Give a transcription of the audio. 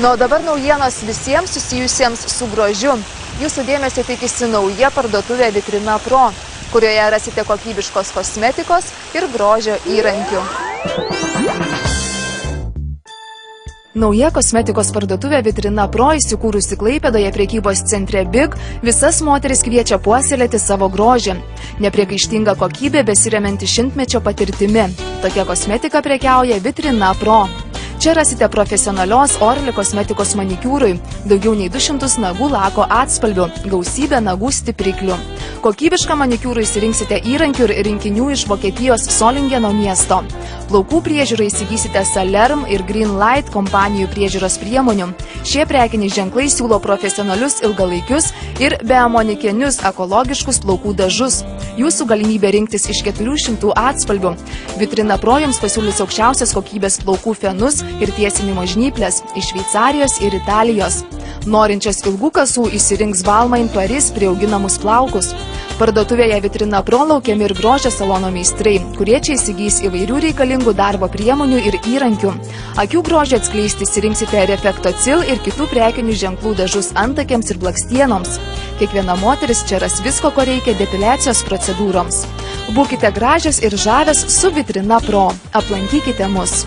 Nu, o dabar naujienos visiems susijusiems su grožiu. Jūsų dėmesio tikisi nauja parduotuvė Vitrina Pro, kurioje rasite kokybiškos kosmetikos ir grožio įrankių. Nauja kosmetikos parduotuvė Vitrina Pro įsikūrusi Klaipėdoje prekybos centre Big visas moteris kviečia puoselėti savo grožį. Nepriekaištinga kokybė besiremianti šimtmečio patirtimi. Tokia kosmetika prekiauja Vitrina Pro. Čia rasite profesionalios Orly kosmetikos manikiūrui, daugiau nei 200 nagų lako atspalvių, gausybę nagų stipriklių. Kokybišką manikiūrų įsirinksite įrankių ir rinkinių iš Vokietijos Solingeno miesto. Plaukų priežiūrai įsigysite Salerm ir Greenlight kompanijų priežiūros priemonių. Šie prekiniai ženklai siūlo profesionalius ilgalaikius ir beamonikinius ekologiškus plaukų dažus. Jūsų galimybė rinktis iš 400 atspalvių. Vitrina Pro jums pasiūlys aukščiausios kokybės plaukų fenus ir tiesinimo žnyplės iš Šveicarijos ir Italijos. Norinčios ilgų kasų įsirinks Balmain Paris priauginamus plaukus. Parduotuvėje Vitrina Pro laukiami ir grožio salono meistrai, kurie čia įsigys įvairių reikalingų darbo priemonių ir įrankių. Akių grožį atskleisti įsirinksite Refektocil ir kitų prekinių ženklų dažus antakiams ir blakstienoms. Kiekviena moteris čia ras visko, ko reikia depiliacijos procedūroms. Būkite gražios ir žavios su Vitrina Pro. Aplankykite mus.